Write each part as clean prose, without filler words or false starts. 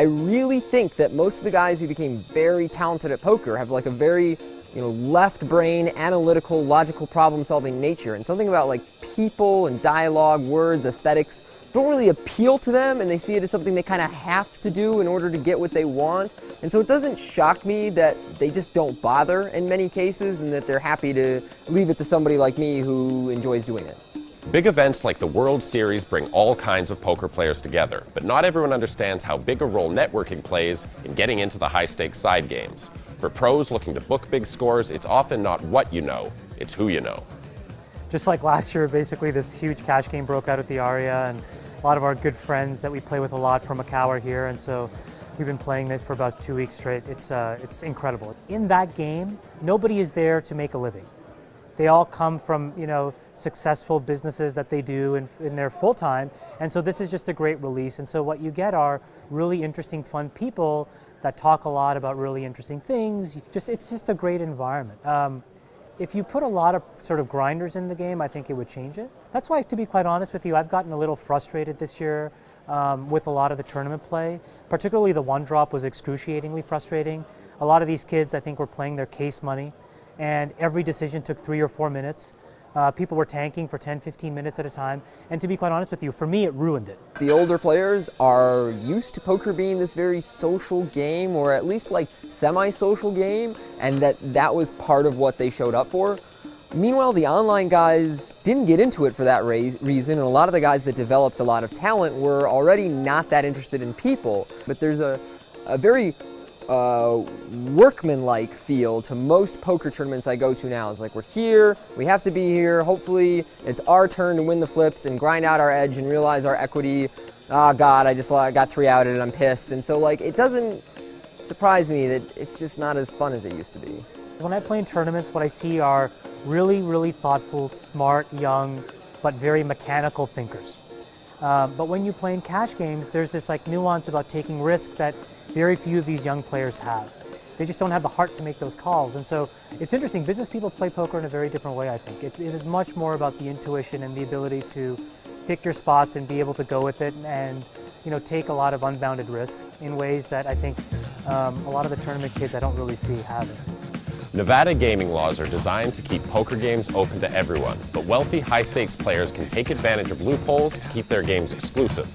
I really think that most of the guys who became very talented at poker have like a very, left brain, analytical, logical problem-solving nature, and something about like people and dialogue, words, aesthetics don't really appeal to them, and they see it as something they kind of have to do in order to get what they want. And so it doesn't shock me that they just don't bother in many cases, and that they're happy to leave it to somebody like me who enjoys doing it. Big events like the World Series bring all kinds of poker players together, but not everyone understands how big a role networking plays in getting into the high-stakes side games. For pros looking to book big scores, it's often not what you know, it's who you know. Just like last year, basically this huge cash game broke out at the Aria, and a lot of our good friends that we play with a lot from Macau are here, and so we've been playing this for about 2 weeks straight. It's incredible. In that game, nobody is there to make a living. They all come from, successful businesses that they do in their full time, and so this is just a great release. And so what you get are really interesting, fun people that talk a lot about really interesting things. It's just a great environment. If you put a lot of sort of grinders in the game, I think it would change it. That's why, to be quite honest with you, I've gotten a little frustrated this year with a lot of the tournament play. Particularly the one drop was excruciatingly frustrating. A lot of these kids, I think, were playing their case money, and every decision took 3 or 4 minutes. People were tanking for 10, 15 minutes at a time. And to be quite honest with you, for me, it ruined it. The older players are used to poker being this very social game, or at least like semi-social game, and that was part of what they showed up for. Meanwhile, the online guys didn't get into it for that reason, and a lot of the guys that developed a lot of talent were already not that interested in people. But there's a very workman-like feel to most poker tournaments I go to now. It's like, we're here, we have to be here, hopefully it's our turn to win the flips and grind out our edge and realize our equity. Oh God, I just got 3 outed and I'm pissed. And so like, it doesn't surprise me that it's just not as fun as it used to be. When I play in tournaments, what I see are really, really thoughtful, smart, young, but very mechanical thinkers. But when you play in cash games, there's this like nuance about taking risk that very few of these young players have. They just don't have the heart to make those calls. And so it's interesting, business people play poker in a very different way, I think. It is much more about the intuition and the ability to pick your spots and be able to go with it and take a lot of unbounded risk in ways that I think a lot of the tournament kids I don't really see have it. Nevada gaming laws are designed to keep poker games open to everyone, but wealthy, high-stakes players can take advantage of loopholes to keep their games exclusive.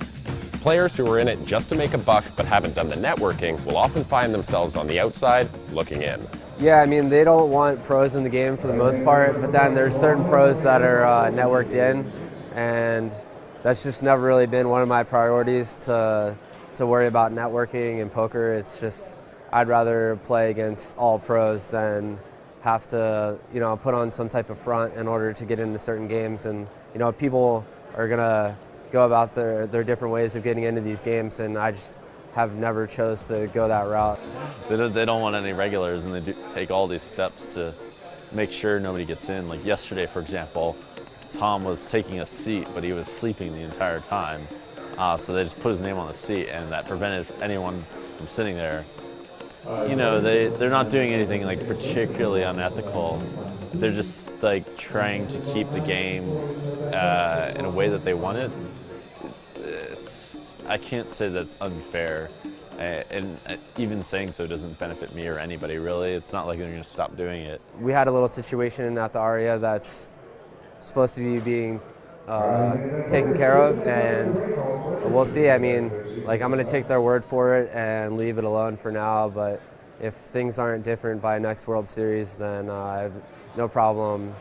Players who are in it just to make a buck but haven't done the networking will often find themselves on the outside looking in. Yeah, I mean, they don't want pros in the game for the most part, but then there's certain pros that are networked in, and that's just never really been one of my priorities to worry about networking in poker. It's just, I'd rather play against all pros than have to, put on some type of front in order to get into certain games. And, people are gonna go about their different ways of getting into these games, and I just have never chose to go that route. They don't want any regulars, and they take all these steps to make sure nobody gets in. Like yesterday, for example, Tom was taking a seat, but he was sleeping the entire time. So they just put his name on the seat, and that prevented anyone from sitting there. They're not doing anything like particularly unethical. They're just like trying to keep the game in a way that they want it. I can't say that's unfair, and even saying so doesn't benefit me or anybody really. It's not like they're going to stop doing it. We had a little situation at the Aria that's supposed to be being taken care of, and we'll see. I mean, like, I'm going to take their word for it and leave it alone for now, but if things aren't different by next World Series, then I have no problem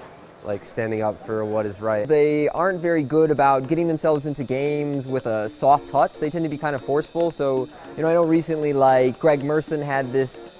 standing up for what is right. They aren't very good about getting themselves into games with a soft touch. They tend to be kind of forceful. So, I know recently, Greg Merson had this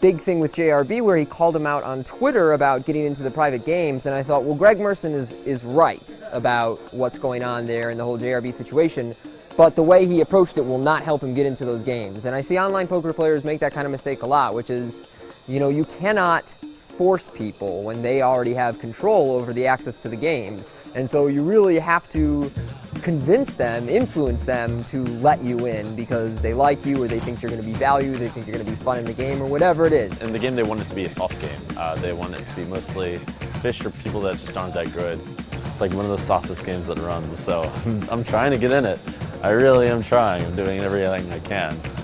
big thing with JRB where he called him out on Twitter about getting into the private games, and I thought, well, Greg Merson is right about what's going on there in the whole JRB situation, but the way he approached it will not help him get into those games. And I see online poker players make that kind of mistake a lot, which is, you cannot force people when they already have control over the access to the games. And so you really have to convince them, influence them to let you in because they like you, or they think you're going to be valued, they think you're going to be fun in the game, or whatever it is. In the game, they want it to be a soft game. They want it to be mostly fish or people that just aren't that good. It's like one of the softest games that runs, so I'm trying to get in it. I really am trying. I'm doing everything I can.